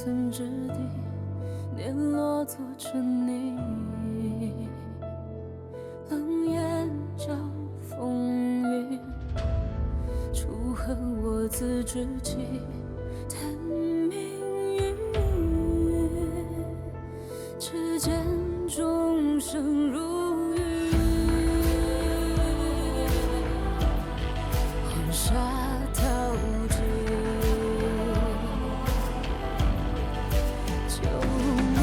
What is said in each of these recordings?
寸之地，碾落做成泥。冷眼照风雨，楚河我自知己，叹命运。只见众生如雨，黄沙淘尽，旧梦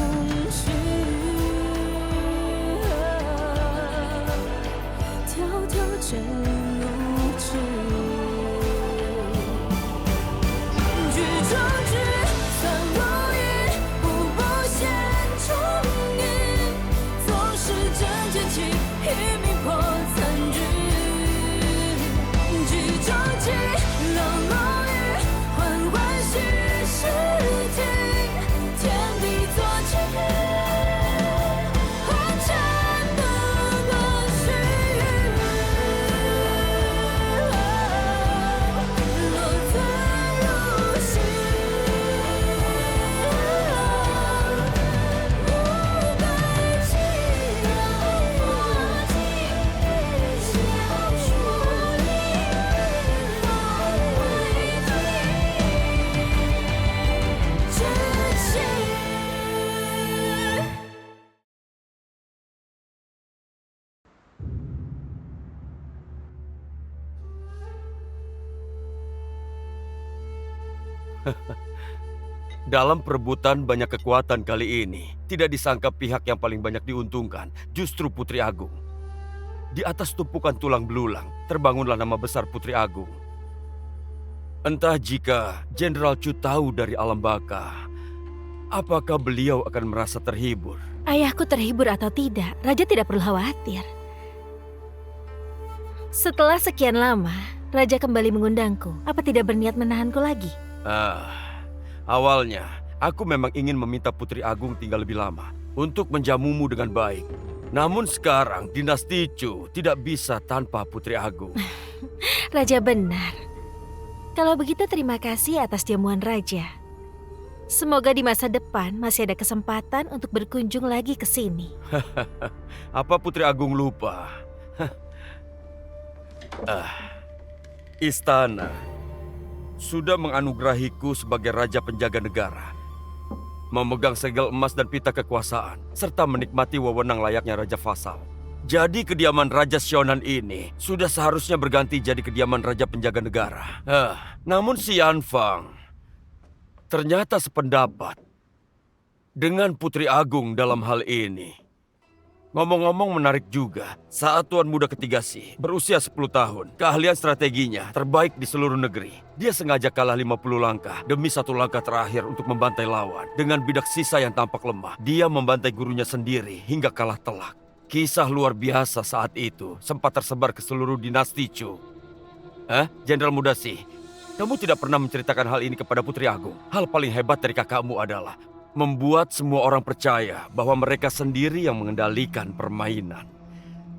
醒，迢迢剑如织，举中指，算如雨，步步险重影，纵使真剑气，一命破残局。举中旗，冷落雨，缓缓虚实境，天地作棋，红尘的乐趣，落醉如洗，无悲凄凉，花尽小说里，放回最知情。Dalam perebutan banyak kekuatan kali ini, tidak disangka pihak yang paling banyak diuntungkan justru Putri Agung. Di atas tumpukan tulang belulang, terbangunlah nama besar Putri Agung. Entah jika Jenderal Chu tahu dari alam baka, apakah beliau akan merasa terhibur? Ayahku terhibur atau tidak, Raja tidak perlu khawatir. Setelah sekian lama, Raja kembali mengundangku. Apa tidak berniat menahanku lagi? Awalnya, aku memang ingin meminta Putri Agung tinggal lebih lama untuk menjamumu dengan baik. Namun sekarang, dinasti Chu tidak bisa tanpa Putri Agung. Raja benar. Kalau begitu terima kasih atas jamuan Raja. Semoga di masa depan masih ada kesempatan untuk berkunjung lagi ke sini. Apa Putri Agung lupa? Istana sudah menganugerahiku sebagai Raja Penjaga Negara, memegang segel emas dan pita kekuasaan, serta menikmati wewenang layaknya Raja Fasal. Jadi kediaman Raja Sionan ini sudah seharusnya berganti jadi kediaman Raja Penjaga Negara. Namun si Yanfang ternyata sependapat dengan Putri Agung dalam hal ini. Ngomong-ngomong menarik juga, saat Tuan Muda ketiga Si berusia 10 tahun, keahlian strateginya terbaik di seluruh negeri. Dia sengaja kalah 50 langkah demi satu langkah terakhir untuk membantai lawan. Dengan bidak sisa yang tampak lemah, dia membantai gurunya sendiri hingga kalah telak. Kisah luar biasa saat itu sempat tersebar ke seluruh dinasti Chu. Jenderal Muda Si, kamu tidak pernah menceritakan hal ini kepada Putri Agung. Hal paling hebat dari kakakmu adalah membuat semua orang percaya bahwa mereka sendiri yang mengendalikan permainan.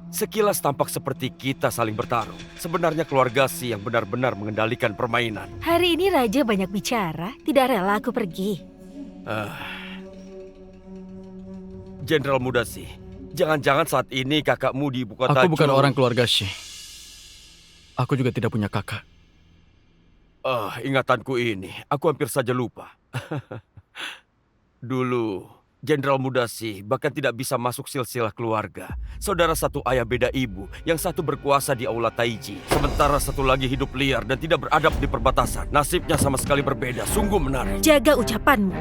Sekilas tampak seperti kita saling bertarung. Sebenarnya keluarga Si yang benar-benar mengendalikan permainan. Hari ini Raja banyak bicara, tidak rela aku pergi. Jenderal Muda Si, jangan-jangan saat ini kakakmu di ibu kota Aku bukan Chu. orang keluarga Shi. Aku juga tidak punya kakak. Ingatanku ini, aku hampir saja lupa. Dulu, Jenderal Muda Si bahkan tidak bisa masuk silsilah keluarga. Saudara satu ayah beda ibu, yang satu berkuasa di Aula Taiji, sementara satu lagi hidup liar dan tidak beradab di perbatasan. Nasibnya sama sekali berbeda, sungguh menarik. Jaga ucapanmu.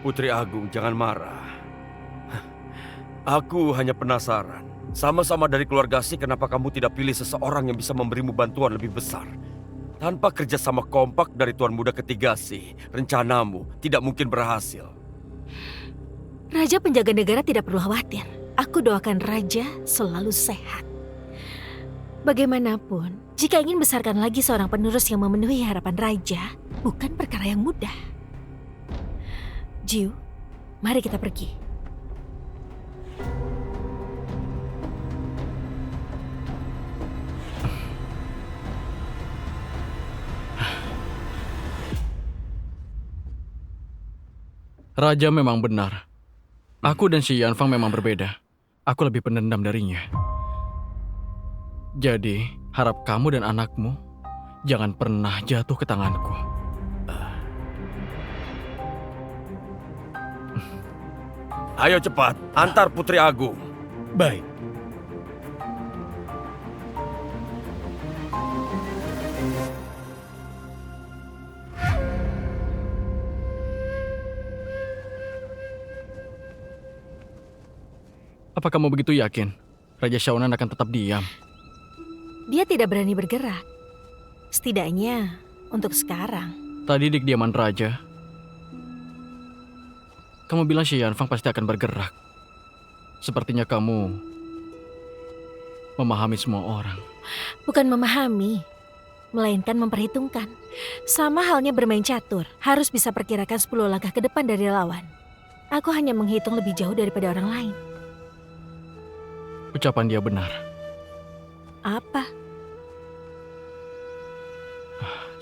Putri Agung, jangan marah. Aku hanya penasaran. Sama-sama dari keluarga Si, kenapa kamu tidak pilih seseorang yang bisa memberimu bantuan lebih besar? Tanpa kerjasama kompak dari Tuan Muda ketiga Si, rencanamu tidak mungkin berhasil. Raja Penjaga Negara tidak perlu khawatir. Aku doakan Raja selalu sehat. Bagaimanapun, jika ingin besarkan lagi seorang penerus yang memenuhi harapan Raja, bukan perkara yang mudah. Jiu, mari kita pergi. Raja memang benar. Aku dan si Yanfang memang berbeda. Aku lebih pendendam darinya. Jadi, harap kamu dan anakmu jangan pernah jatuh ke tanganku. Ayo cepat, antar Putri Agung. Baik. Apa kamu begitu yakin Raja Xiaonan akan tetap diam? Dia tidak berani bergerak. Setidaknya untuk sekarang. Tadi di kediaman Raja, kamu bilang Xi Yanfang pasti akan bergerak. Sepertinya kamu memahami semua orang. Bukan memahami, melainkan memperhitungkan. Sama halnya bermain catur, harus bisa perkirakan 10 langkah ke depan dari lawan. Aku hanya menghitung lebih jauh daripada orang lain. Ucapan dia benar. Apa?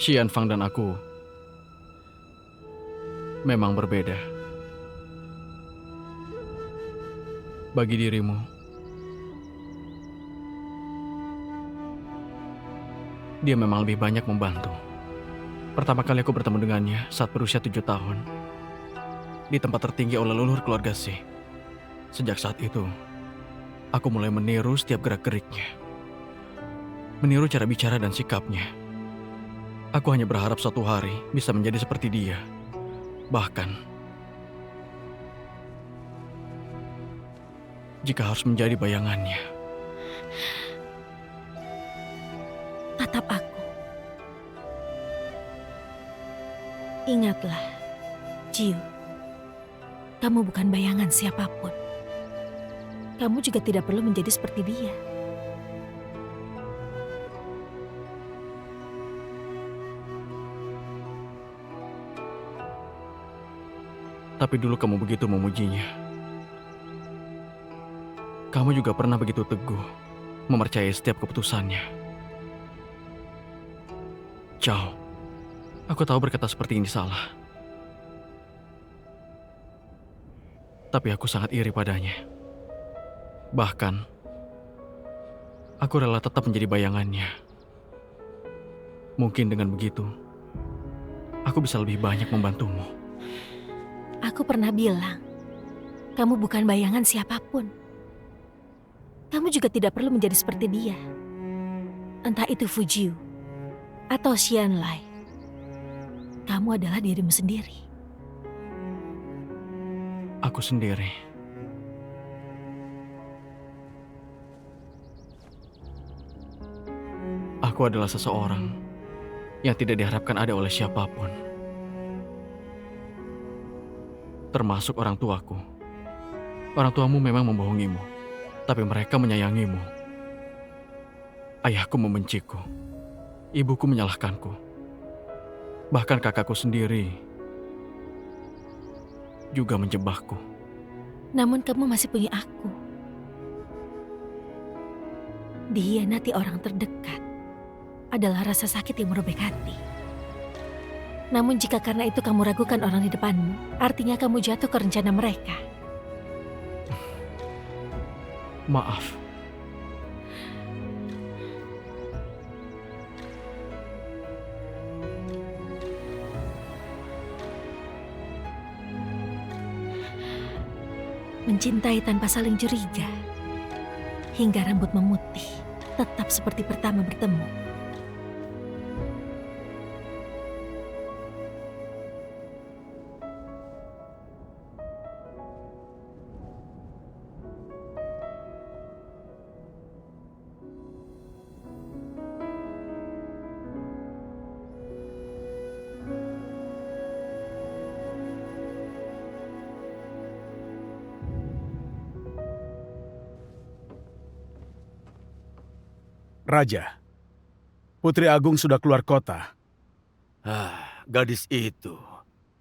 Xi Yanfang dan aku memang berbeda. Bagi dirimu, dia memang lebih banyak membantu. Pertama kali aku bertemu dengannya saat berusia 7 tahun. Di tempat tertinggi oleh leluhur keluarga Xi. Sejak saat itu, aku mulai meniru setiap gerak-geriknya. Meniru cara bicara dan sikapnya. Aku hanya berharap suatu hari bisa menjadi seperti dia. Bahkan, jika harus menjadi bayangannya. Tatap aku. Ingatlah, Jiu. Kamu bukan bayangan siapapun. Kamu juga tidak perlu menjadi seperti dia. Tapi dulu kamu begitu memujinya. Kamu juga pernah begitu teguh mempercayai setiap keputusannya. Chao, aku tahu berkata seperti ini salah. Tapi aku sangat iri padanya. Bahkan, aku rela tetap menjadi bayangannya. Mungkin dengan begitu, aku bisa lebih banyak membantumu. Aku pernah bilang, kamu bukan bayangan siapapun. Kamu juga tidak perlu menjadi seperti dia. Entah itu Fujiu atau Xianlai. Kamu adalah dirimu sendiri. Aku sendiri. Aku adalah seseorang yang tidak diharapkan ada oleh siapapun. Termasuk orang tuaku. Orang tuamu memang membohongimu, tapi mereka menyayangimu. Ayahku membenciku. Ibuku menyalahkanku. Bahkan kakakku sendiri juga menjebakku. Namun kamu masih punya aku. Dihianati orang terdekat adalah rasa sakit yang merobek hati. Namun jika karena itu kamu ragukan orang di depanmu, artinya kamu jatuh ke rencana mereka. Maaf. Mencintai tanpa saling curiga, hingga rambut memutih, tetap seperti pertama bertemu. Raja, Putri Agung sudah keluar kota. Gadis itu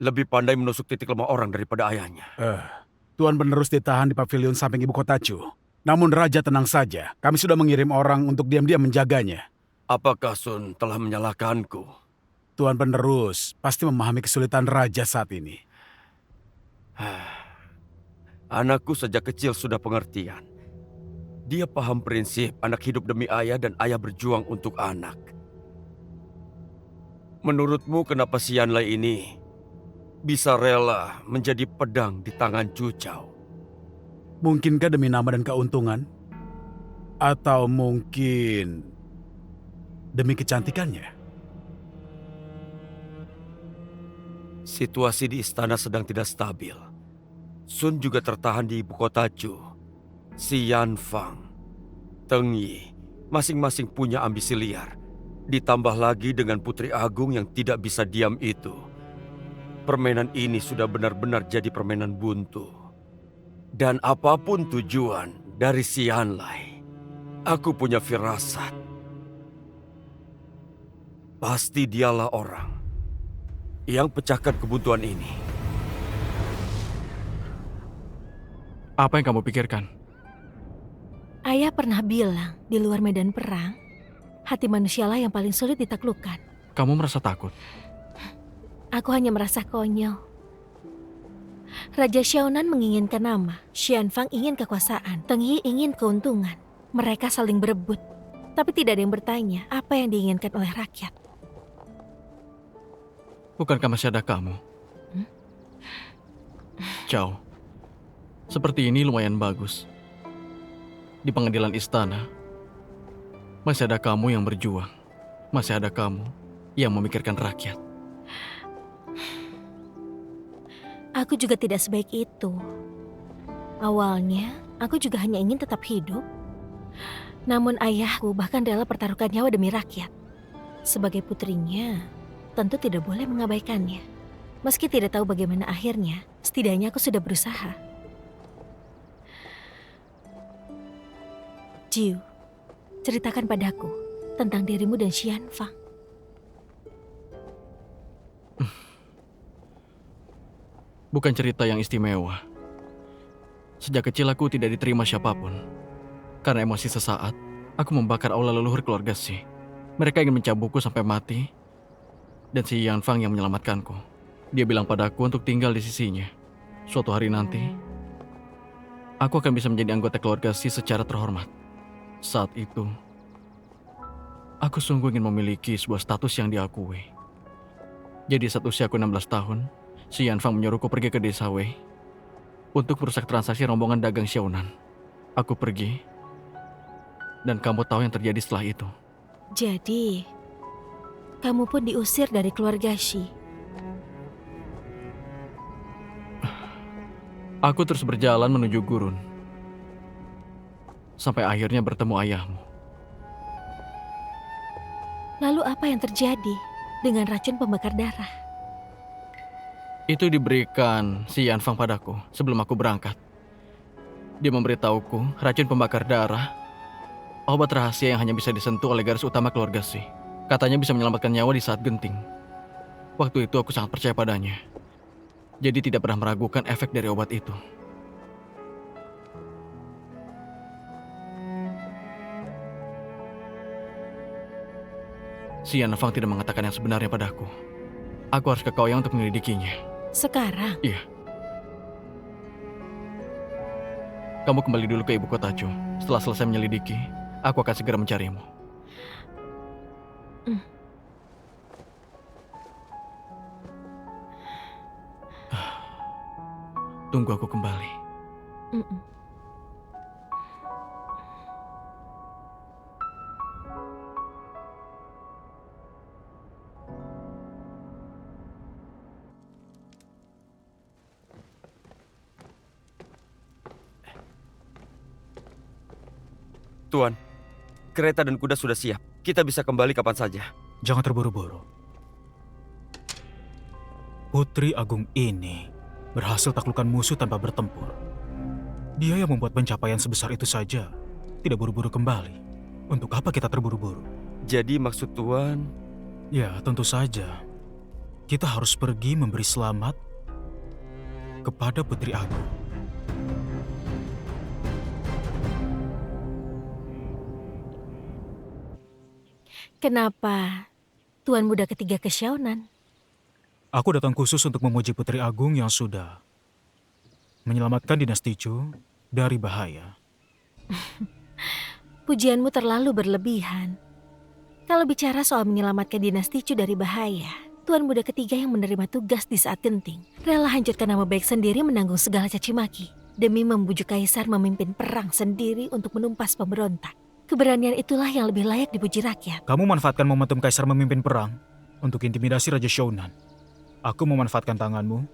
lebih pandai menusuk titik lemah orang daripada ayahnya. Tuan penerus ditahan di pavilion samping ibu kota Chu. Namun Raja tenang saja, kami sudah mengirim orang untuk diam-diam menjaganya. Apakah Sun telah menyalahkanku? Tuan penerus pasti memahami kesulitan Raja saat ini. Anakku sejak kecil sudah pengertian. Dia paham prinsip anak hidup demi ayah dan ayah berjuang untuk anak. Menurutmu kenapa si Yanlai ini bisa rela menjadi pedang di tangan Cucau? Mungkinkah demi nama dan keuntungan? Atau mungkin demi kecantikannya? Situasi di istana sedang tidak stabil. Sun juga tertahan di ibu kota Chu. Si Yanfang, Teng Yi, masing-masing punya ambisi liar. Ditambah lagi dengan Putri Agung yang tidak bisa diam itu. Permainan ini sudah benar-benar jadi permainan buntu. Dan apapun tujuan dari si Yanlai, aku punya firasat. Pasti dialah orang yang pecahkan kebuntuan ini. Apa yang kamu pikirkan? Ayah pernah bilang di luar medan perang, hati manusialah yang paling sulit ditaklukkan. Kamu merasa takut? Aku hanya merasa konyol. Raja Xiaonan menginginkan nama, Xianfang ingin kekuasaan, Teng Yi ingin keuntungan. Mereka saling berebut, tapi tidak ada yang bertanya apa yang diinginkan oleh rakyat. Bukankah masih ada kamu? Chow, seperti ini lumayan bagus. Di pengadilan istana, masih ada kamu yang berjuang. Masih ada kamu yang memikirkan rakyat. Aku juga tidak sebaik itu. Awalnya, aku juga hanya ingin tetap hidup. Namun ayahku bahkan rela pertaruhkan nyawa demi rakyat. Sebagai putrinya, tentu tidak boleh mengabaikannya. Meski tidak tahu bagaimana akhirnya, setidaknya aku sudah berusaha. Jiu, ceritakan padaku tentang dirimu dan Xianfang. Bukan cerita yang istimewa. Sejak kecil aku tidak diterima siapapun. Karena emosi sesaat, aku membakar aula leluhur keluarga Si. Mereka ingin mencambukku sampai mati. Dan si Yanfang yang menyelamatkanku. Dia bilang padaku untuk tinggal di sisinya. Suatu hari nanti, aku akan bisa menjadi anggota keluarga Si secara terhormat. Saat itu, aku sungguh ingin memiliki sebuah status yang diakui. Jadi saat usiaku 16 tahun, si Yanfang menyuruhku pergi ke desa Wei untuk merusak transaksi rombongan dagang Xiaonan. Aku pergi, dan kamu tahu yang terjadi setelah itu. Jadi, kamu pun diusir dari keluarga Shi. Aku terus berjalan menuju gurun, sampai akhirnya bertemu ayahmu. Lalu apa yang terjadi dengan racun pembakar darah? Itu diberikan si Yanfang padaku sebelum aku berangkat. Dia memberitahuku racun pembakar darah, obat rahasia yang hanya bisa disentuh oleh garis utama keluarga Si. Katanya bisa menyelamatkan nyawa di saat genting. Waktu itu aku sangat percaya padanya. Jadi tidak pernah meragukan efek dari obat itu. Si Yanfang tidak mengatakan yang sebenarnya padaku. Aku harus ke Kaoyang untuk menyelidikinya. Sekarang, Iya. Kamu kembali dulu ke ibu kota Chu. Setelah selesai menyelidiki, aku akan segera mencarimu. Tunggu aku kembali. mm-mm. Tuan, kereta dan kuda sudah siap. Kita bisa kembali kapan saja. Jangan terburu-buru. Putri Agung ini berhasil taklukkan musuh tanpa bertempur. Dia yang membuat pencapaian sebesar itu saja tidak buru-buru kembali. Untuk apa kita terburu-buru? Jadi maksud Tuan, Ya, tentu saja. Kita harus pergi memberi selamat kepada Putri Agung. Kenapa Tuan Muda ketiga ke Xiaonan? Aku datang khusus untuk memuji Putri Agung yang sudah Menyelamatkan dinasti Chu dari bahaya. Pujianmu terlalu berlebihan. Kalau bicara soal menyelamatkan dinasti Chu dari bahaya, Tuan Muda ketiga yang menerima tugas di saat genting, rela hancurkan nama baik sendiri menanggung segala caci maki, demi membujuk kaisar memimpin perang sendiri untuk menumpas pemberontak. Keberanian itulah yang lebih layak dipuji rakyat. Kamu manfaatkan momentum kaisar memimpin perang untuk intimidasi Raja Shonan. Aku memanfaatkan tanganmu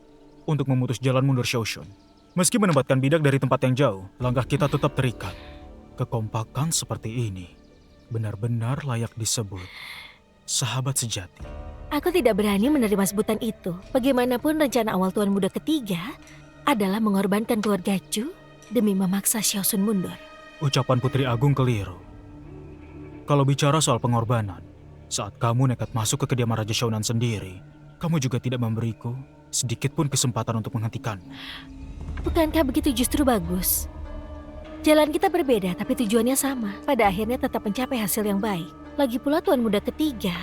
untuk memutus jalan mundur Xiaoshun. Meski menempatkan bidak dari tempat yang jauh, langkah kita tetap terikat. Kekompakan seperti ini benar-benar layak disebut sahabat sejati. Aku tidak berani menerima sebutan itu. Bagaimanapun rencana awal Tuan Muda ketiga adalah mengorbankan keluarga Chu demi memaksa Xiaoshun mundur. Ucapan Putri Agung keliru. Kalau bicara soal pengorbanan, saat kamu nekat masuk ke kediaman Raja Shonan sendiri, kamu juga tidak memberiku sedikit pun kesempatan untuk menghentikanmu. Bukankah begitu justru bagus? Jalan kita berbeda tapi tujuannya sama. Pada akhirnya tetap mencapai hasil yang baik. Lagi pula Tuan Muda ketiga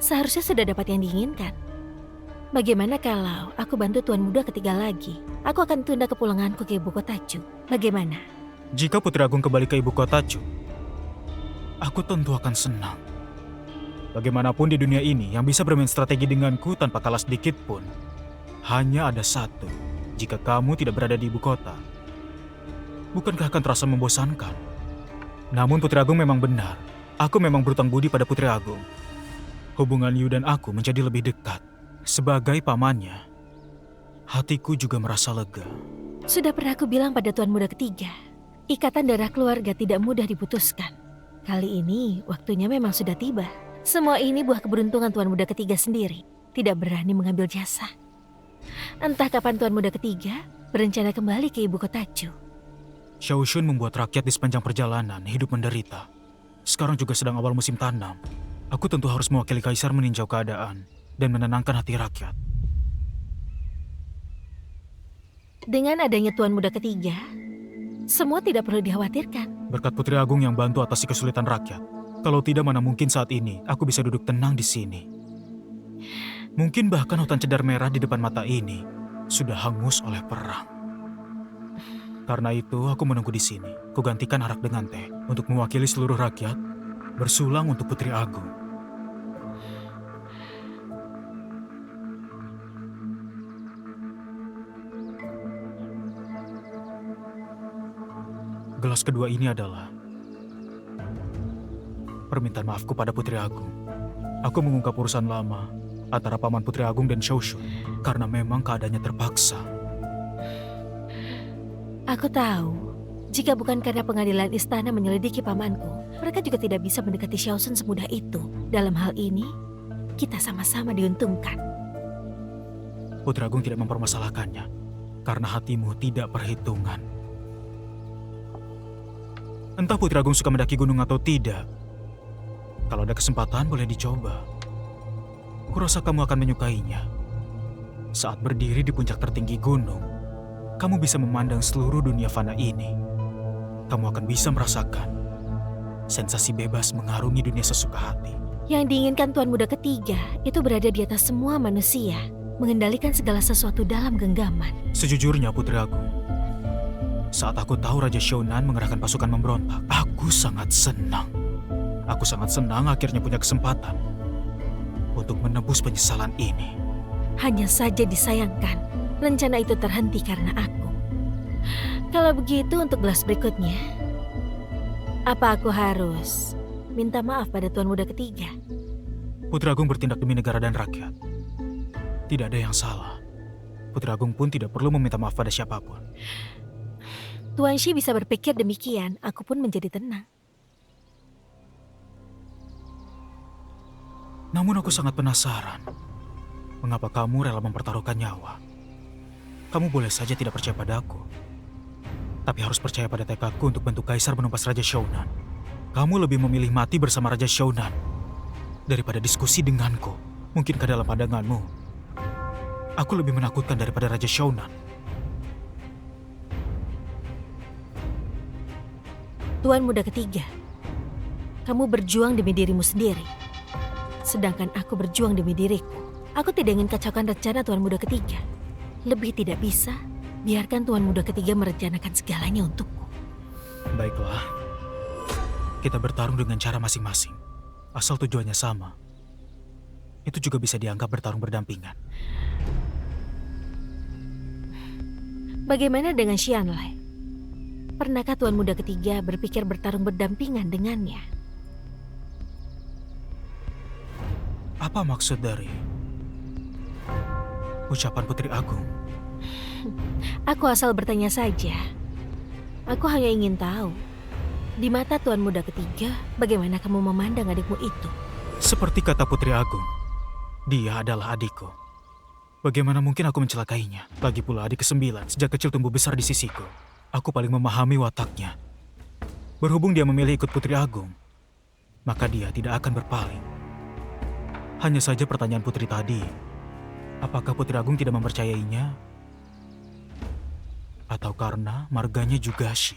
seharusnya sudah dapat yang diinginkan. Bagaimana kalau aku bantu Tuan Muda ketiga lagi? Aku akan tunda kepulanganku ke ibu kota Chu. Bagaimana? Jika Putri Agung kembali ke ibu kota Chu, aku tentu akan senang. Bagaimanapun di dunia ini yang bisa bermain strategi denganku tanpa kalah sedikit pun, hanya ada satu. Jika kamu tidak berada di ibu kota, bukankah akan terasa membosankan? Namun Putri Agung memang benar. Aku memang berutang budi pada Putri Agung. Hubungan Yu dan aku menjadi lebih dekat. Sebagai pamannya, hatiku juga merasa lega. Sudah pernah aku bilang pada Tuan Muda ketiga, ikatan darah keluarga tidak mudah diputuskan. Kali ini waktunya memang sudah tiba. Semua ini buah keberuntungan Tuan Muda ketiga sendiri. Tidak berani mengambil jasa. Entah kapan Tuan Muda ketiga berencana kembali ke ibu kota Chu. Xiaoshun membuat rakyat di sepanjang perjalanan hidup menderita. Sekarang juga sedang awal musim tanam. Aku tentu harus mewakili kaisar meninjau keadaan dan menenangkan hati rakyat. Dengan adanya Tuan Muda ketiga, semua tidak perlu dikhawatirkan. Berkat Putri Agung yang bantu atasi kesulitan rakyat. Kalau tidak, mana mungkin saat ini aku bisa duduk tenang di sini. Mungkin bahkan hutan cedar merah di depan mata ini sudah hangus oleh perang. Karena itu, aku menunggu di sini. Kugantikan arak dengan teh untuk mewakili seluruh rakyat bersulang untuk Putri Agung. Gelas kedua ini adalah permintaan maafku pada Putri Agung. Aku mengungkap urusan lama antara Paman Putri Agung dan Xiaoshun karena memang keadaannya terpaksa. Aku tahu, jika bukan karena pengadilan istana menyelidiki pamanku, mereka juga tidak bisa mendekati Xiaoshun semudah itu. Dalam hal ini, kita sama-sama diuntungkan. Putri Agung tidak mempermasalahkannya karena hatimu tidak perhitungan. Entah Putri Agung suka mendaki gunung atau tidak. Kalau ada kesempatan boleh dicoba. Kurasa kamu akan menyukainya. Saat berdiri di puncak tertinggi gunung, kamu bisa memandang seluruh dunia fana ini. Kamu akan bisa merasakan sensasi bebas mengarungi dunia sesuka hati. Yang diinginkan Tuan Muda ketiga itu berada di atas semua manusia, mengendalikan segala sesuatu dalam genggaman. Sejujurnya Putri Agung, saat aku tahu Raja Shonan mengerahkan pasukan memberontak, aku sangat senang. Aku sangat senang akhirnya punya kesempatan untuk menebus penyesalan ini. Hanya saja disayangkan, rencana itu terhenti karena aku. Kalau begitu untuk gelas berikutnya, apa aku harus minta maaf pada Tuan Muda ketiga? Putri Agung bertindak demi negara dan rakyat. Tidak ada yang salah. Putri Agung pun tidak perlu meminta maaf pada siapapun. Tuan Shi bisa berpikir demikian, aku pun menjadi tenang. Namun aku sangat penasaran, mengapa kamu rela mempertaruhkan nyawa? Kamu boleh saja tidak percaya padaku, tapi harus percaya pada tekadku untuk bantu Kaisar menumpas Raja Shonan. Kamu lebih memilih mati bersama Raja Shonan daripada diskusi denganku. Mungkinkah dalam pandanganmu, aku lebih menakutkan daripada Raja Shonan? Tuan Muda ketiga, kamu berjuang demi dirimu sendiri. Sedangkan aku berjuang demi diriku. Aku tidak ingin kacaukan rencana Tuan Muda ketiga. Lebih tidak bisa, Biarkan Tuan Muda Ketiga merencanakan segalanya untukku. Baiklah. Kita bertarung dengan cara masing-masing. Asal tujuannya sama. Itu juga bisa dianggap bertarung berdampingan. Bagaimana dengan Xianlai? Pernahkah Tuan Muda Ketiga berpikir bertarung berdampingan dengannya? Apa maksud dari ucapan Putri Agung? Aku asal bertanya saja. Aku hanya ingin tahu, di mata Tuan Muda Ketiga, bagaimana kamu memandang adikmu itu? Seperti kata Putri Agung, dia adalah adikku. Bagaimana mungkin aku mencelakainya? Lagi pula adik ke-9 sejak kecil tumbuh besar di sisiku. Aku paling memahami wataknya. Berhubung dia memilih ikut Putri Agung, maka dia tidak akan berpaling. Hanya saja pertanyaan Putri tadi, apakah Putri Agung tidak mempercayainya? Atau karena marganya juga Shi?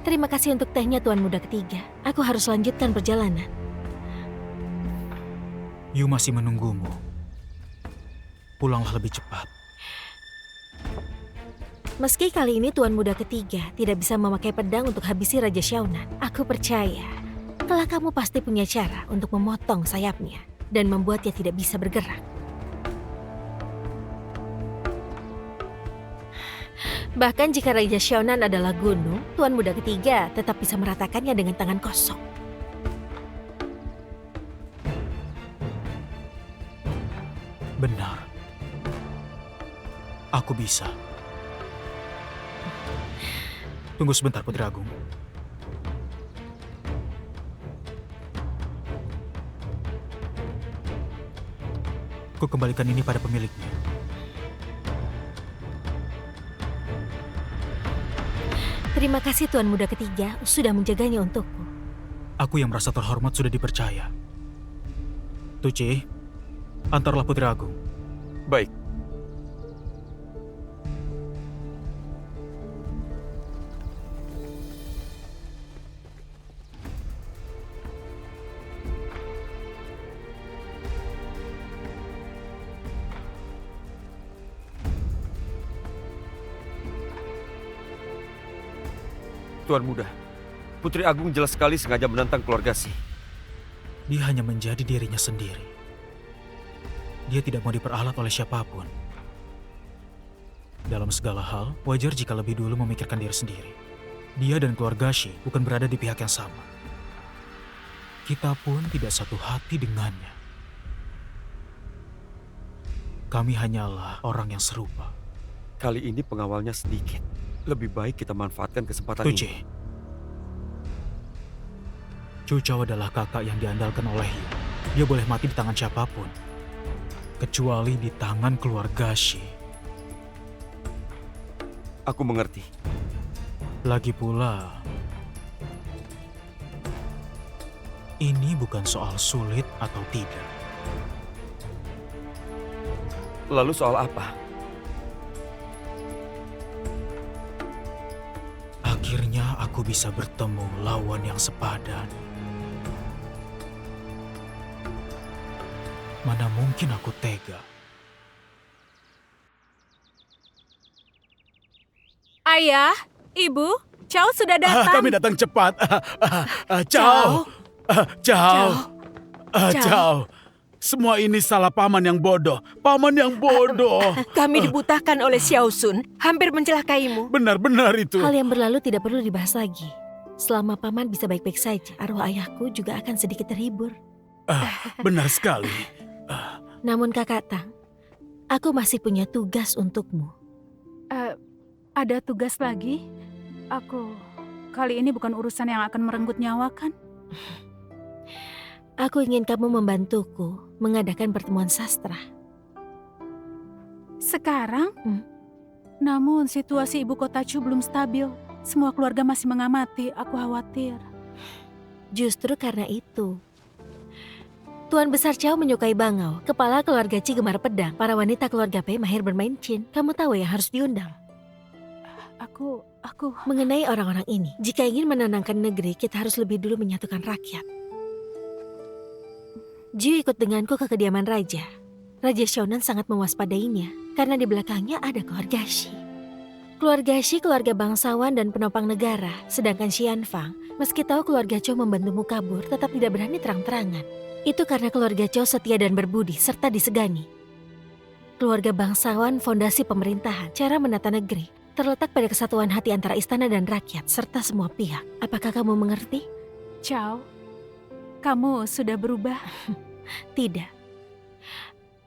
Terima kasih untuk tehnya Tuan Muda Ketiga. Aku harus lanjutkan perjalanan. Yu masih menunggumu. Pulanglah lebih cepat. Meski kali ini Tuan Muda Ketiga tidak bisa memakai pedang untuk habisi Raja Xiaonan, aku percaya kelak kamu pasti punya cara untuk memotong sayapnya dan membuatnya tidak bisa bergerak. Bahkan jika Raja Xiaonan adalah gunung, Tuan Muda Ketiga tetap bisa meratakannya dengan tangan kosong. Benar. Aku bisa. Tunggu sebentar, Putri Agung. Ku kembalikan ini pada pemiliknya. Terima kasih Tuan Muda Ketiga sudah menjaganya untukku. Aku yang merasa terhormat sudah dipercaya. Tuci, antarlah Putri Agung. Baik. Tuan Muda, Putri Agung jelas sekali sengaja menantang keluarga Si. Dia hanya menjadi dirinya sendiri. Dia tidak mau diperalat oleh siapapun. Dalam segala hal, wajar jika lebih dulu memikirkan diri sendiri. Dia dan keluarga Shi bukan berada di pihak yang sama. Kita pun tidak satu hati dengannya. Kami hanyalah orang yang serupa. Kali ini pengawalnya sedikit. Lebih baik kita manfaatkan kesempatan Tuci. ini. Chu Chao adalah kakak yang diandalkan oleh Yu. Dia boleh mati di tangan siapapun, kecuali di tangan keluarga Shi. Aku mengerti. Lagi pula, ini bukan soal sulit atau tidak. Lalu soal apa? Akhirnya aku bisa bertemu lawan yang sepadan. Mana mungkin aku tega. Ayah, Ibu, Chao sudah datang. Kami datang cepat. Ciao. Ciao. Ciao. Semua ini salah paman yang bodoh. Paman yang bodoh. Kami dibutahkan oleh Xiao Sun, hampir mencelakaimu. Benar-benar itu. Hal yang berlalu tidak perlu dibahas lagi. Selama paman bisa baik-baik saja, arwah ayahku juga akan sedikit terhibur. Benar sekali. Namun Kakak Tang, aku masih punya tugas untukmu. Ada tugas lagi? Kali ini bukan urusan yang akan merenggut nyawa kan? Aku ingin kamu membantuku mengadakan pertemuan sastra. Sekarang? Hmm. Namun situasi ibu kota Chu belum stabil. Semua keluarga masih mengamati, aku khawatir. Justru karena itu, Tuan Besar Chao menyukai bangau. Kepala keluarga Ci gemar pedang. Para wanita keluarga Pei mahir bermain chin. Kamu tahu yang harus diundang. Aku... Mengenai orang-orang ini, jika ingin menenangkan negeri, kita harus lebih dulu menyatukan rakyat. Ju ikut denganku ke kediaman raja. Raja Shonan sangat mewaspadainya karena di belakangnya ada keluarga Shi. Keluarga Shi keluarga bangsawan dan penopang negara, sedangkan Xianfang, meski tahu keluarga Zhou membantumu kabur, tetap tidak berani terang-terangan. Itu karena keluarga Zhou setia dan berbudi serta disegani. Keluarga bangsawan fondasi pemerintahan, cara menata negeri, terletak pada kesatuan hati antara istana dan rakyat serta semua pihak. Apakah kamu mengerti? Chow, kamu sudah berubah. Tidak.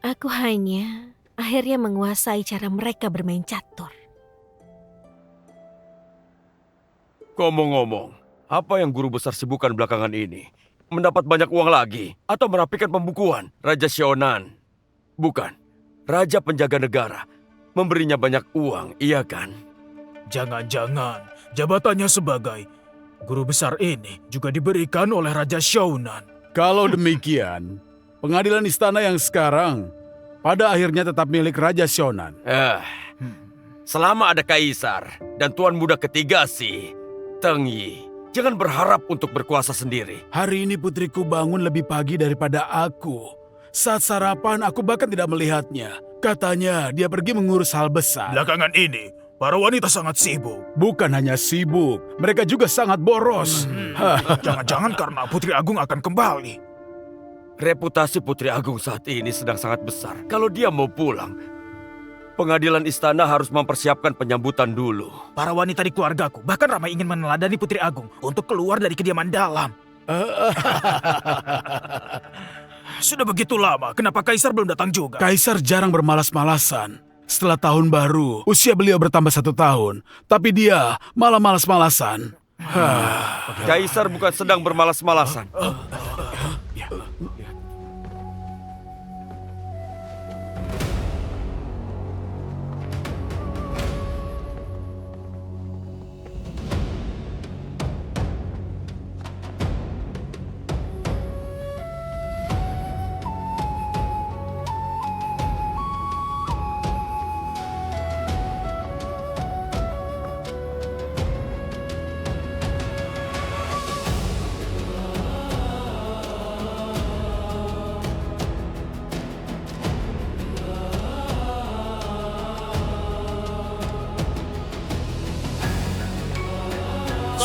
Aku hanya akhirnya menguasai cara mereka bermain catur. Ngomong-ngomong, apa yang guru besar sibukkan belakangan ini? Mendapat banyak uang lagi? Atau merapikan pembukuan? Raja Shonan? Bukan. Raja penjaga negara. Memberinya banyak uang, iya kan? Jangan-jangan jabatannya sebagai guru besar ini juga diberikan oleh Raja Shonan. Kalau demikian, pengadilan istana yang sekarang pada akhirnya tetap milik Raja Shonan. Selama ada kaisar dan tuan muda ketiga sih, Teng Yi, jangan berharap untuk berkuasa sendiri. Hari ini putriku bangun lebih pagi daripada aku. Saat sarapan aku bahkan tidak melihatnya. Katanya dia pergi mengurus hal besar. Belakangan ini, para wanita sangat sibuk. Bukan hanya sibuk, mereka juga sangat boros. Jangan-jangan karena Putri Agung akan kembali. Reputasi Putri Agung saat ini sedang sangat besar. Kalau dia mau pulang, pengadilan istana harus mempersiapkan penyambutan dulu. Para wanita di keluargaku bahkan ramai ingin meneladani Putri Agung untuk keluar dari kediaman dalam. Sudah begitu lama, kenapa Kaisar belum datang juga? Kaisar jarang bermalas-malasan. Setelah tahun baru, usia beliau bertambah 1 tahun. Tapi dia malah malas-malasan. Kaisar bukan sedang bermalas-malasan.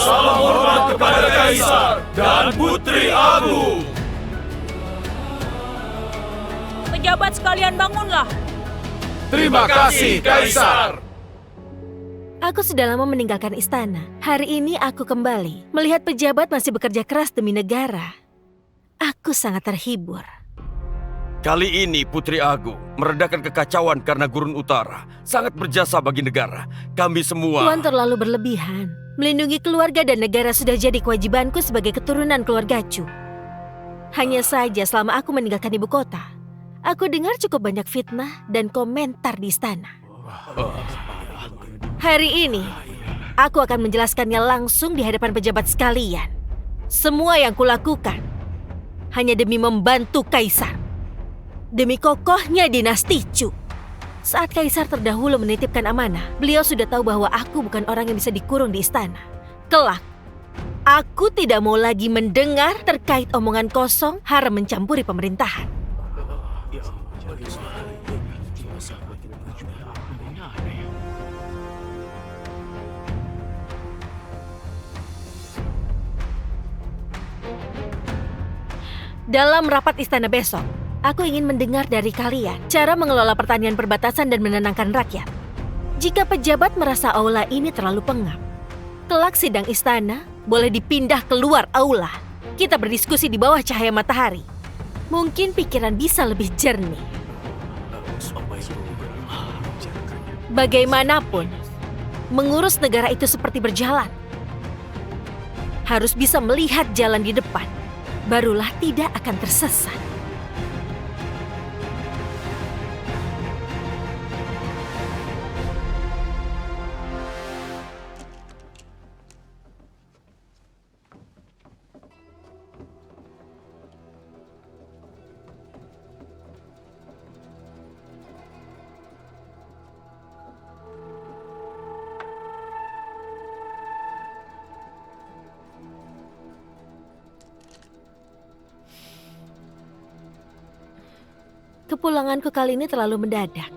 Salam hormat kepada Kaisar dan Putri Agung. Pejabat sekalian bangunlah. Terima kasih, Kaisar. Aku sudah lama meninggalkan istana. Hari ini aku kembali, melihat pejabat masih bekerja keras demi negara. Aku sangat terhibur. Kali ini Putri Agung meredakan kekacauan karena Gurun Utara. Sangat berjasa bagi negara. Kami semua... Tuan terlalu berlebihan. Melindungi keluarga dan negara sudah jadi kewajibanku sebagai keturunan keluarga Chu. Hanya saja selama aku meninggalkan ibu kota, aku dengar cukup banyak fitnah dan komentar di istana. Hari ini, aku akan menjelaskannya langsung di hadapan pejabat sekalian. Semua yang kulakukan hanya demi membantu Kaisar. Demi kokohnya dinasti Chu. Saat Kaisar terdahulu menitipkan amanah, beliau sudah tahu bahwa aku bukan orang yang bisa dikurung di istana. Kelak, aku tidak mau lagi mendengar terkait omongan kosong haram mencampuri pemerintahan. Dalam rapat istana besok, aku ingin mendengar dari kalian cara mengelola pertanian perbatasan dan menenangkan rakyat. Jika pejabat merasa aula ini terlalu pengap, kelak sidang istana boleh dipindah keluar aula. Kita berdiskusi di bawah cahaya matahari. Mungkin pikiran bisa lebih jernih. Bagaimanapun, mengurus negara itu seperti berjalan. Harus bisa melihat jalan di depan, barulah tidak akan tersesat. Kepulanganku kali ini terlalu mendadak.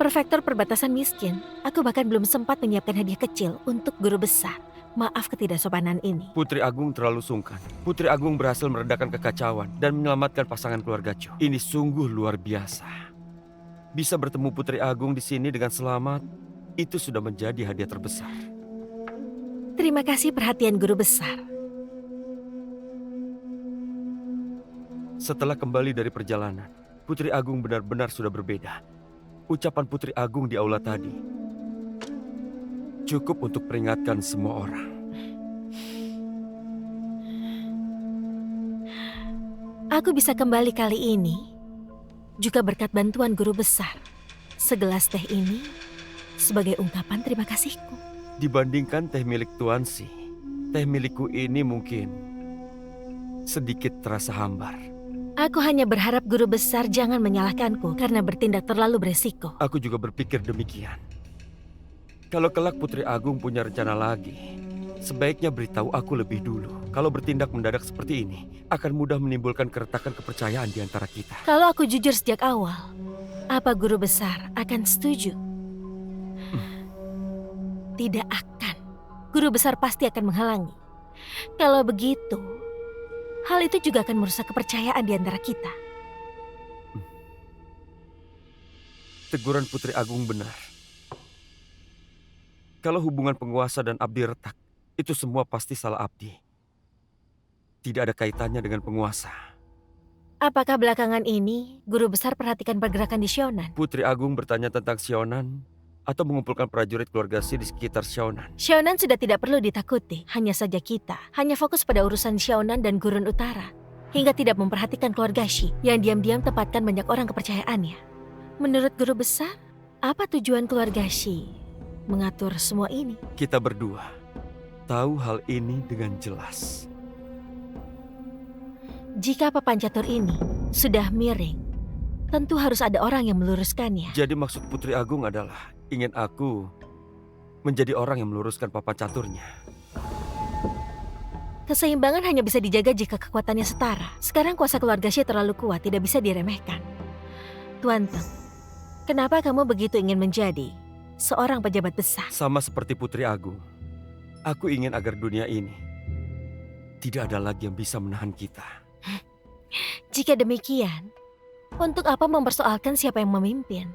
Prefektur perbatasan miskin, aku bahkan belum sempat menyiapkan hadiah kecil untuk guru besar. Maaf ketidaksopanan ini. Putri Agung terlalu sungkan. Putri Agung berhasil meredakan kekacauan dan menyelamatkan pasangan keluarga Chu. Ini sungguh luar biasa. Bisa bertemu Putri Agung di sini dengan selamat, itu sudah menjadi hadiah terbesar. Terima kasih perhatian guru besar. Setelah kembali dari perjalanan, Putri Agung benar-benar sudah berbeda. Ucapan Putri Agung di aula tadi cukup untuk peringatkan semua orang. Aku bisa kembali kali ini juga berkat bantuan guru besar. Segelas teh ini sebagai ungkapan terima kasihku. Dibandingkan teh milik Tuan Si, teh milikku ini mungkin sedikit terasa hambar. Aku hanya berharap guru besar jangan menyalahkanku karena bertindak terlalu beresiko. Aku juga berpikir demikian. Kalau kelak Putri Agung punya rencana lagi, sebaiknya beritahu aku lebih dulu. Kalau bertindak mendadak seperti ini, akan mudah menimbulkan keretakan kepercayaan di antara kita. Kalau aku jujur sejak awal, apa guru besar akan setuju? Tidak akan. Guru besar pasti akan menghalangi. Kalau begitu, hal itu juga akan merusak kepercayaan di antara kita. Teguran Putri Agung benar. Kalau hubungan penguasa dan abdi retak, itu semua pasti salah abdi. Tidak ada kaitannya dengan penguasa. Apakah belakangan ini guru besar perhatikan pergerakan di Xiaonan? Putri Agung bertanya tentang Xiaonan atau mengumpulkan prajurit keluarga Si di sekitar Xiaonan. Xiaonan sudah tidak perlu ditakuti. Hanya saja kita hanya fokus pada urusan Xiaonan dan Gurun Utara. Hingga tidak memperhatikan keluarga Shi yang diam-diam tempatkan banyak orang kepercayaannya. Menurut guru besar, apa tujuan keluarga Shi mengatur semua ini? Kita berdua tahu hal ini dengan jelas. Jika papan catur ini sudah miring, tentu harus ada orang yang meluruskannya. Jadi maksud Putri Agung adalah ingin aku menjadi orang yang meluruskan papan caturnya. Keseimbangan hanya bisa dijaga jika kekuatannya setara. Sekarang kuasa keluarga Shi terlalu kuat, tidak bisa diremehkan. Tuan Teng, kenapa kamu begitu ingin menjadi seorang pejabat besar? Sama seperti Putri Agung, aku ingin agar dunia ini tidak ada lagi yang bisa menahan kita. Jika demikian, untuk apa mempersoalkan siapa yang memimpin?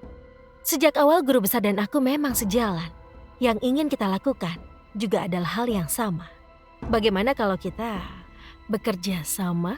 Sejak awal guru besar dan aku memang sejalan. Yang ingin kita lakukan juga adalah hal yang sama. Bagaimana kalau kita bekerja sama?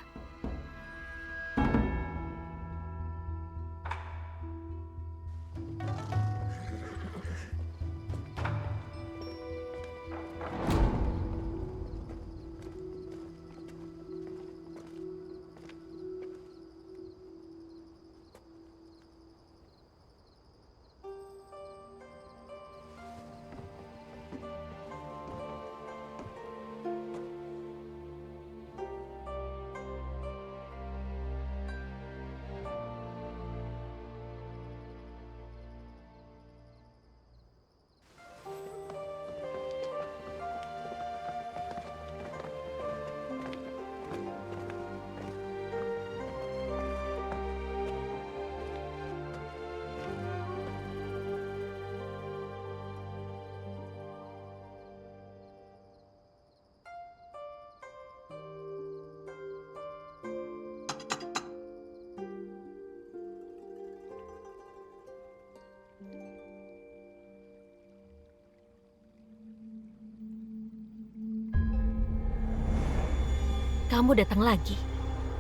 Kamu datang lagi.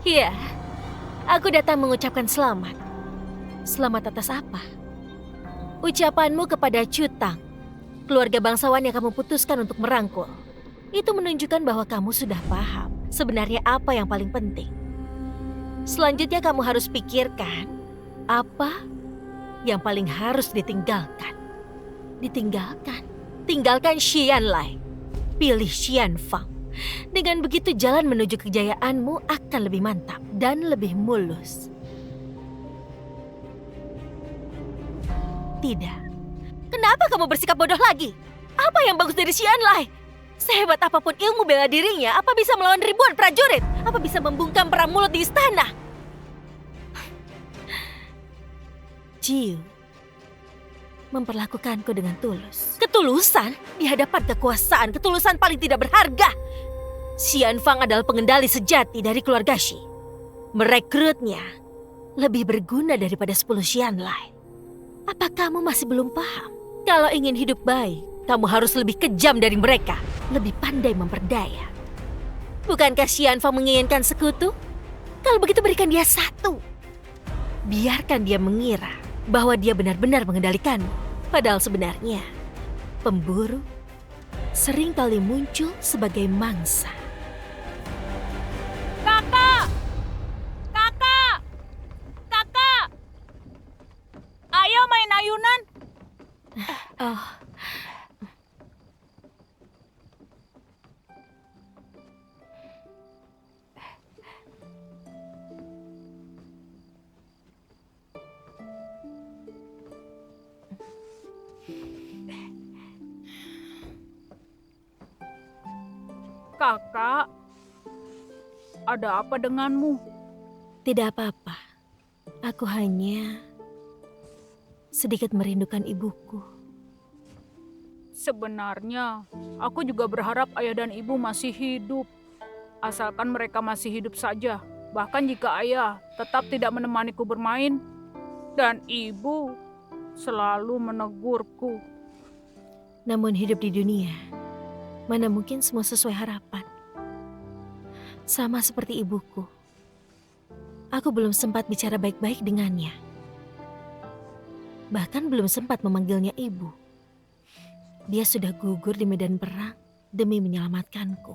Iya, aku datang mengucapkan selamat. Selamat atas apa? Ucapanmu kepada Cutang, keluarga bangsawan yang kamu putuskan untuk merangkul. Itu menunjukkan bahwa kamu sudah paham sebenarnya apa yang paling penting. Selanjutnya kamu harus pikirkan apa yang paling harus ditinggalkan. Tinggalkan Xianlai. Pilih Xianfang. Dengan begitu jalan menuju kejayaanmu akan lebih mantap dan lebih mulus. Tidak. Kenapa kamu bersikap bodoh lagi? Apa yang bagus dari Xianlai? Sehebat apapun ilmu bela dirinya, apa bisa melawan ribuan prajurit? Apa bisa membungkam perang mulut di istana? Fujiu memperlakukanku dengan tulus. Ketulusan di hadapan kekuasaan, ketulusan paling tidak berharga. Xian Fang adalah pengendali sejati dari keluarga Shi. Merekrutnya lebih berguna daripada 10 Xian lain. Apa kamu masih belum paham? Kalau ingin hidup baik, kamu harus lebih kejam dari mereka, lebih pandai memperdaya. Bukankah Xian Fang menginginkan sekutu? Kalau begitu berikan dia satu. Biarkan dia mengira bahwa dia benar-benar mengendalikanmu. Padahal sebenarnya, pemburu sering kali muncul sebagai mangsa. Kakak! Kakak! Kakak! Ayo main ayunan. Oh, Kakak, ada apa denganmu? tidak apa-apa. Aku hanya sedikit merindukan ibuku. Sebenarnya, aku juga berharap ayah dan ibu masih hidup. Asalkan mereka masih hidup saja. Bahkan jika ayah tetap tidak menemaniku bermain, dan ibu selalu menegurku. Namun hidup di dunia, mana mungkin semua sesuai harapan. Sama seperti ibuku. Aku belum sempat bicara baik-baik dengannya. Bahkan belum sempat memanggilnya ibu. Dia sudah gugur di medan perang demi menyelamatkanku.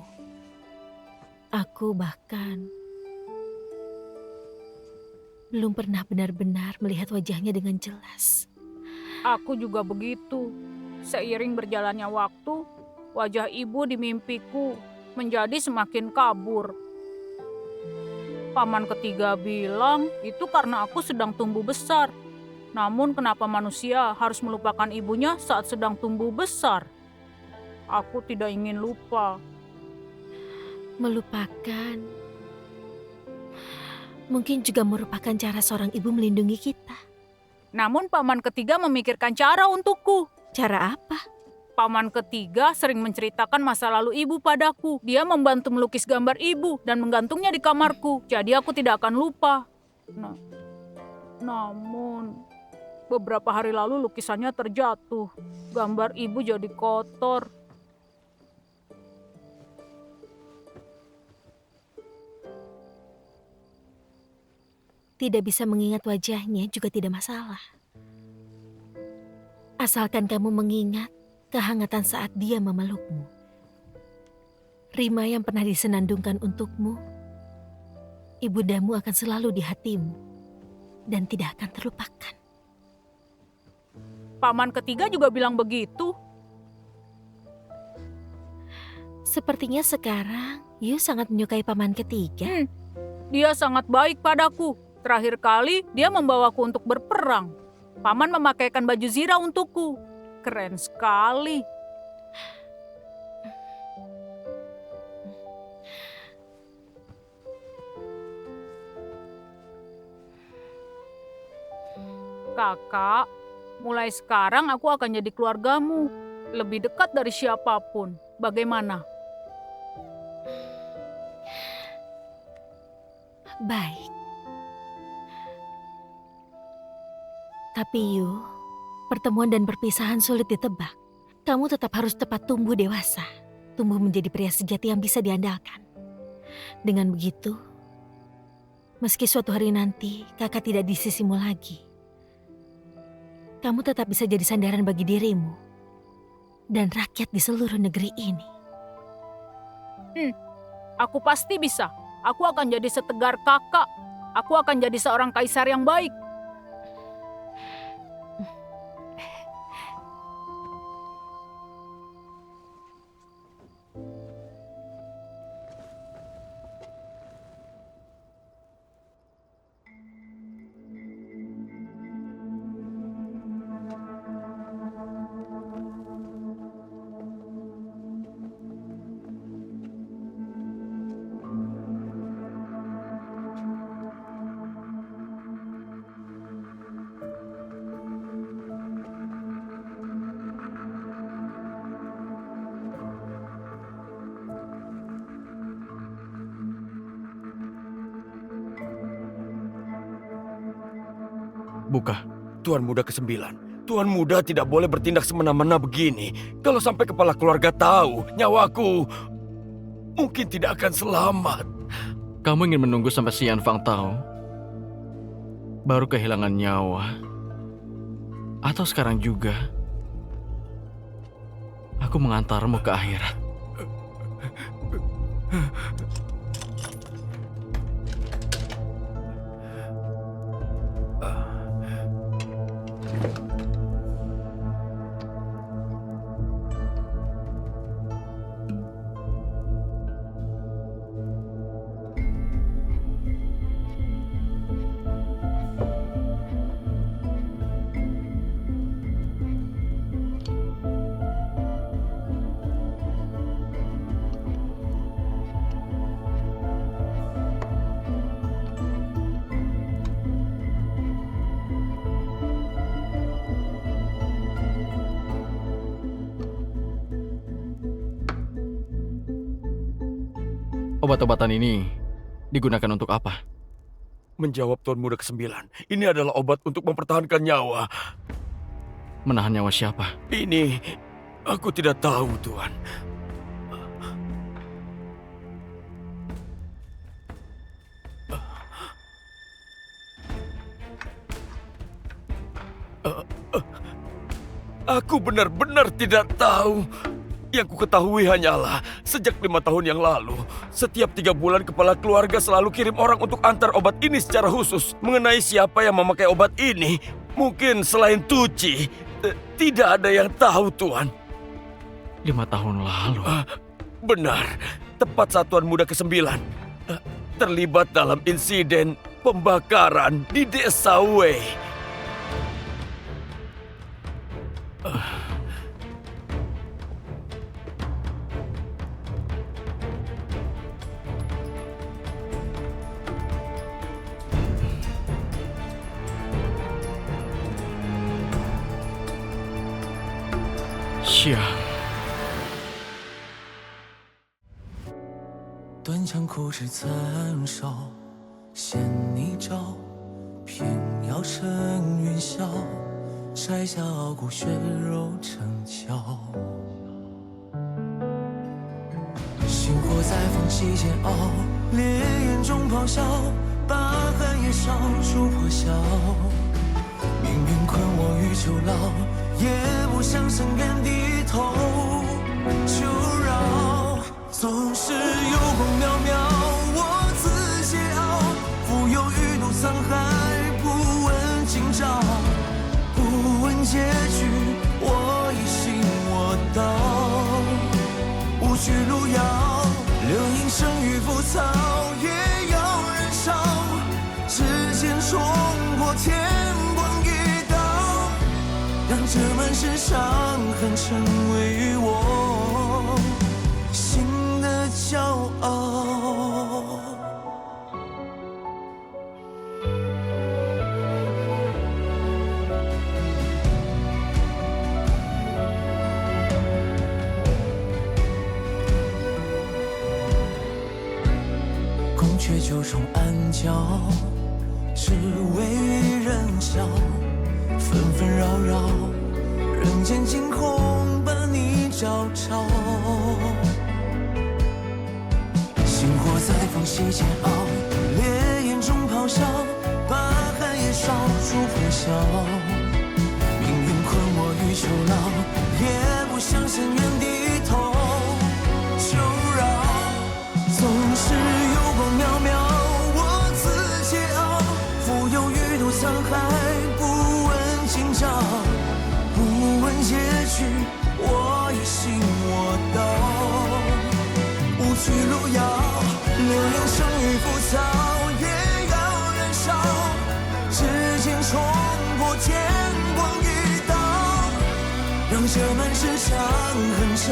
Aku bahkan belum pernah benar-benar melihat wajahnya dengan jelas. Aku juga begitu. Seiring berjalannya waktu, wajah ibu di mimpiku menjadi semakin kabur. Paman ketiga bilang itu karena aku sedang tumbuh besar. Namun kenapa manusia harus melupakan ibunya saat sedang tumbuh besar? Aku tidak ingin lupa. Melupakan mungkin juga merupakan cara seorang ibu melindungi kita. Namun paman ketiga memikirkan cara untukku. Cara apa? Paman ketiga sering menceritakan masa lalu ibu padaku. Dia membantu melukis gambar ibu dan menggantungnya di kamarku. Jadi aku tidak akan lupa. Namun beberapa hari lalu lukisannya terjatuh. Gambar ibu jadi kotor. Tidak bisa mengingat wajahnya juga tidak masalah. Asalkan kamu mengingat kehangatan saat dia memelukmu. Rima yang pernah disenandungkan untukmu, ibundamu akan selalu di hatimu dan tidak akan terlupakan. Paman ketiga juga bilang begitu. Sepertinya sekarang Yu sangat menyukai paman ketiga. Dia sangat baik padaku. Terakhir kali dia membawaku untuk berperang. Paman memakaikan baju zirah untukku. Keren sekali. Kakak, mulai sekarang aku akan jadi keluargamu. Lebih dekat dari siapapun. Bagaimana? Baik. Tapi Yu, pertemuan dan perpisahan sulit ditebak. Kamu tetap harus tepat tumbuh dewasa. Tumbuh menjadi pria sejati yang bisa diandalkan. Dengan begitu, meski suatu hari nanti kakak tidak di sisimu lagi, kamu tetap bisa jadi sandaran bagi dirimu dan rakyat di seluruh negeri ini. Aku pasti bisa. Aku akan jadi setegar kakak. Aku akan jadi seorang kaisar yang baik. Buka. Tuan Muda ke-9, Tuan Muda tidak boleh bertindak semena-mena begini. Kalau sampai kepala keluarga tahu, nyawaku mungkin tidak akan selamat. Kamu ingin menunggu sampai si Yan Fang tahu, baru kehilangan nyawa? Atau sekarang juga, aku mengantarmu ke akhirat? Obat-obatan ini digunakan untuk apa? Menjawab Tuan Muda ke-9, ini adalah obat untuk mempertahankan nyawa. Menahan nyawa siapa? Ini, aku tidak tahu, Tuan. Aku benar-benar tidak tahu. Yang ku ketahui hanyalah sejak 5 tahun yang lalu, setiap 3 bulan kepala keluarga selalu kirim orang untuk antar obat ini secara khusus. Mengenai siapa yang memakai obat ini, mungkin selain Tuci, tidak ada yang tahu, Tuan. 5 tahun lalu? Benar, tepat saat Tuan Muda ke-9 terlibat dalam insiden pembakaran di Desa Wei. Xiang， 断肠苦事残烧，衔泥沼，偏要生云霄，摘下傲骨血肉成鞘。星火在缝隙间熬，烈焰中咆哮，把寒夜烧出破晓。命运困我于囚牢，也不想深敢低头。求饶，总是有光渺渺，我自桀骜。浮游欲渡沧海，不问今朝，不问结局，我已信我道。无惧路遥，流萤生于浮草，也要燃烧。指尖冲破天光一道，让这满身伤痕成为我心的骄傲。宫阙九重暗角，只为与人笑。纷纷扰扰，人间惊鸿把你照照。星火在缝隙间熬，烈焰中咆哮，把寒夜烧出破晓。命运困我于囚牢，也不向深渊低头。求饶，总是有光渺渺，我自桀骜。浮游欲渡沧海，不问今朝，不问结局，我已信我道。无惧路遥，流萤生于浮草，也要燃烧。指尖冲破天光一道，让这满身伤痕成